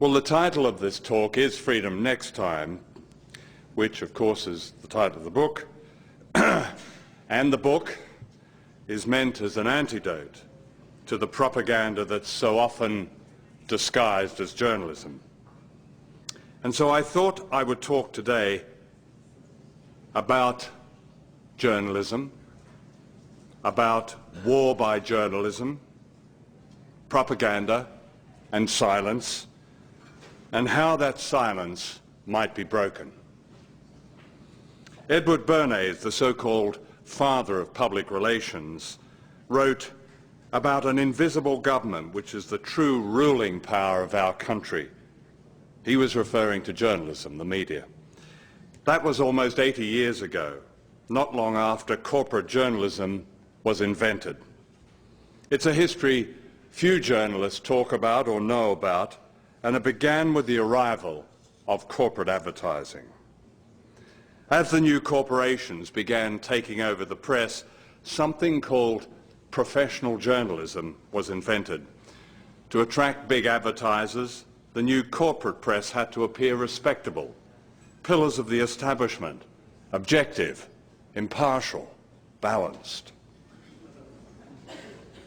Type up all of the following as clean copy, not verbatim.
Well, the title of this talk is Freedom Next Time, which of course is the title of the book, and the book is meant as an antidote to the propaganda that's so often disguised as journalism. And so I thought I would talk today about journalism, about war by journalism, propaganda and silence, and how that silence might be broken. Edward Bernays, the so-called father of public relations, wrote about an invisible government which is the true ruling power of our country. He was referring to journalism, the media. That was almost 80 years ago, not long after corporate journalism was invented. It's a history few journalists talk about or know about, and it began with the arrival of corporate advertising. As the new corporations began taking over the press, something called professional journalism was invented. To attract big advertisers, the new corporate press had to appear respectable, pillars of the establishment, objective, impartial, balanced.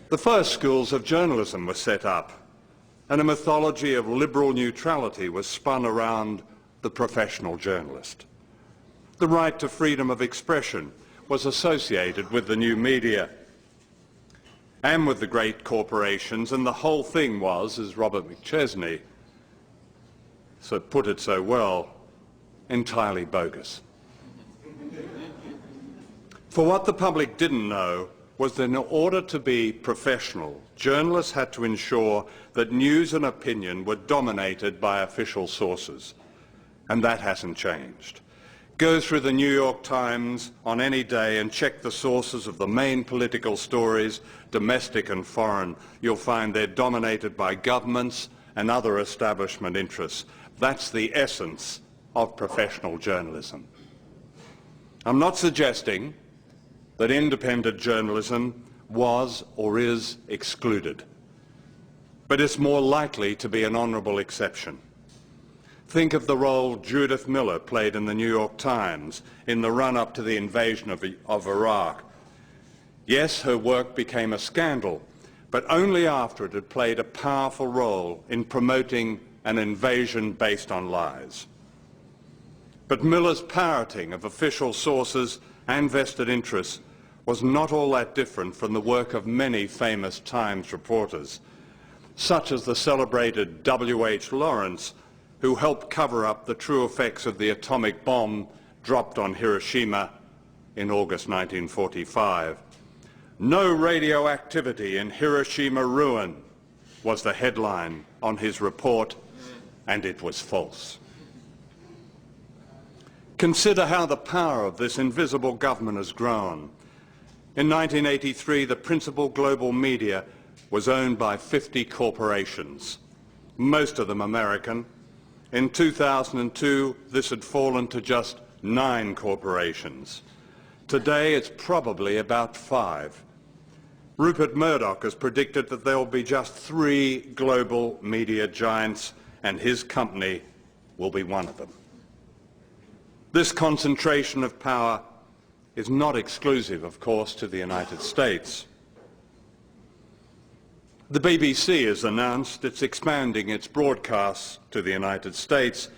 The first schools of journalism were set up, and a mythology of liberal neutrality was spun around the professional journalist. The right to freedom of expression was associated with the new media and with the great corporations, and the whole thing was, as Robert McChesney put it so well, entirely bogus. For what the public didn't know was that in order to be professional, journalists had to ensure that news and opinion were dominated by official sources, and that hasn't changed. Go through the New York Times on any day and check the sources of the main political stories, domestic and foreign. You'll find they're dominated by governments and other establishment interests. That's the essence of professional journalism. I'm not suggesting that independent journalism was or is excluded, but it's more likely to be an honourable exception. Think of the role Judith Miller played in the New York Times in the run-up to the invasion of Iraq. Yes, her work became a scandal, but only after it had played a powerful role in promoting an invasion based on lies. But Miller's parroting of official sources and vested interests was not all that different from the work of many famous Times reporters, such as the celebrated W.H. Lawrence, who helped cover up the true effects of the atomic bomb dropped on Hiroshima in August 1945. "No radioactivity in Hiroshima ruin" was the headline on his report, and it was false. Consider how the power of this invisible government has grown. In 1983, the principal global media was owned by 50 corporations, most of them American. In 2002, this had fallen to just 9 corporations. Today, it's probably about 5. Rupert Murdoch has predicted that there will be just 3 global media giants, and his company will be one of them. This concentration of power is not exclusive, of course, to the United States. The BBC has announced it's expanding its broadcasts to the United States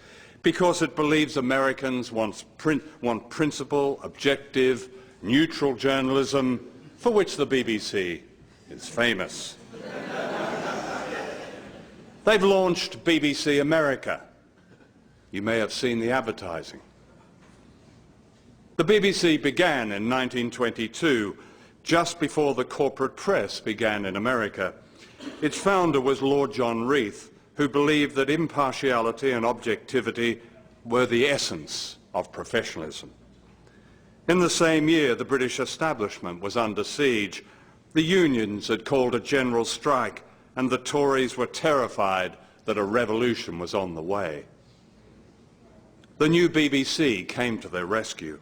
because it believes Americans want principled, objective, neutral journalism, for which the BBC is famous. They've launched BBC America. You may have seen the advertising. The BBC began in 1922, just before the corporate press began in America. Its founder was Lord John Reith, who believed that impartiality and objectivity were the essence of professionalism. In the same year, the British establishment was under siege. The unions had called a general strike, and the Tories were terrified that a revolution was on the way. The new BBC came to their rescue.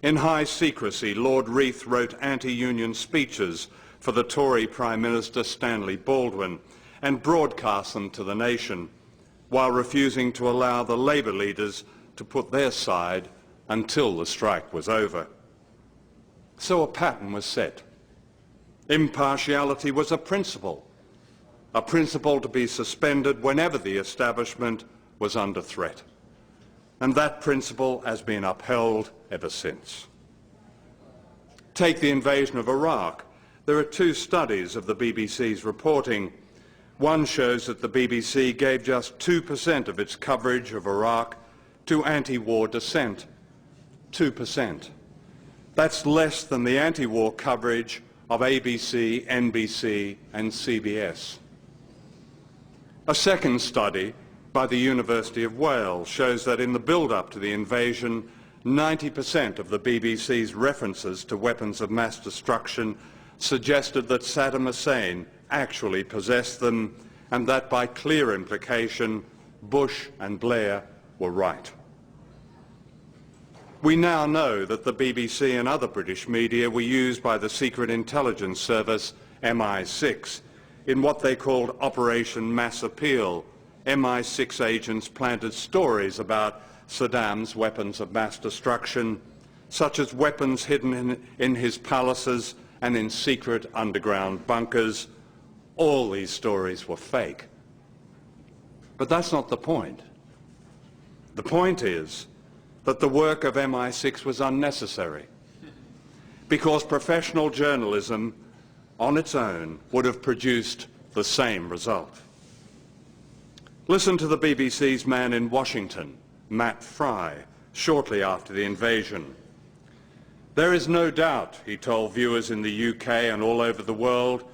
In high secrecy, Lord Reith wrote anti-union speeches for the Tory Prime Minister Stanley Baldwin and broadcast them to the nation. while refusing to allow the Labour leaders to put their side until the strike was over. So a pattern was set. Impartiality was a principle to be suspended whenever the establishment was under threat. And that principle has been upheld ever since. Take the invasion of Iraq. There are two studies of the BBC's reporting. One shows that the BBC gave just 2% of its coverage of Iraq to anti-war dissent. 2%. That's less than the anti-war coverage of ABC, NBC and CBS. A second study by the University of Wales shows that in the build-up to the invasion, 90% of the BBC's references to weapons of mass destruction suggested that Saddam Hussein actually possessed them, and that by clear implication, Bush and Blair were right. We now know that the BBC and other British media were used by the Secret Intelligence Service, MI6, in what they called Operation Mass Appeal. MI6 agents planted stories about Saddam's weapons of mass destruction, such as weapons hidden in his palaces and in secret underground bunkers. All these stories were fake. But that's not the point. The point is that the work of MI6 was unnecessary, because professional journalism on its own would have produced the same result. Listen to the BBC's man in Washington, Matt Fry, shortly after the invasion. There is no doubt, he told viewers in the UK and all over the world,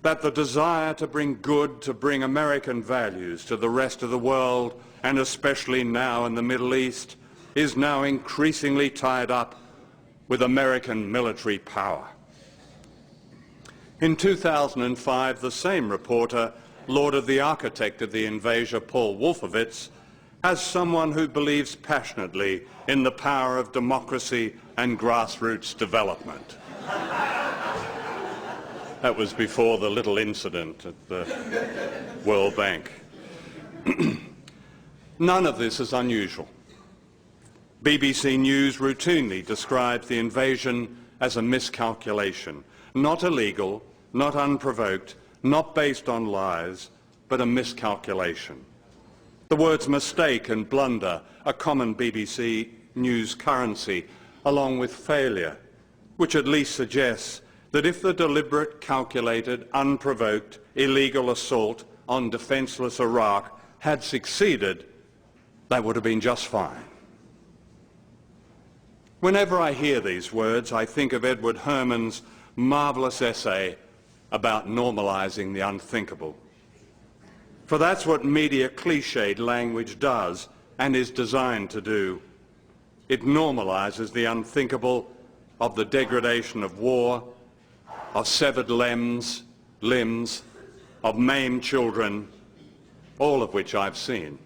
that the desire to bring good, to bring American values to the rest of the world, and especially now in the Middle East, is now increasingly tied up with American military power. In 2005, the same reporter lauded the architect of the invasion, Paul Wolfowitz, as someone who believes passionately in the power of democracy and grassroots development. That was before the little incident at the World Bank. None of this is unusual. BBC News routinely describes the invasion as a miscalculation, not illegal, not unprovoked, not based on lies, but a miscalculation. The words mistake and blunder are common BBC News currency, along with failure, which at least suggests that if the deliberate, calculated, unprovoked, illegal assault on defenceless Iraq had succeeded, that would have been just fine. Whenever I hear these words, I think of Edward Herman's marvelous essay about normalizing the unthinkable. For that's what media cliched language does and is designed to do. It normalizes the unthinkable of the degradation of war, of severed limbs, of maimed children, all of which I've seen.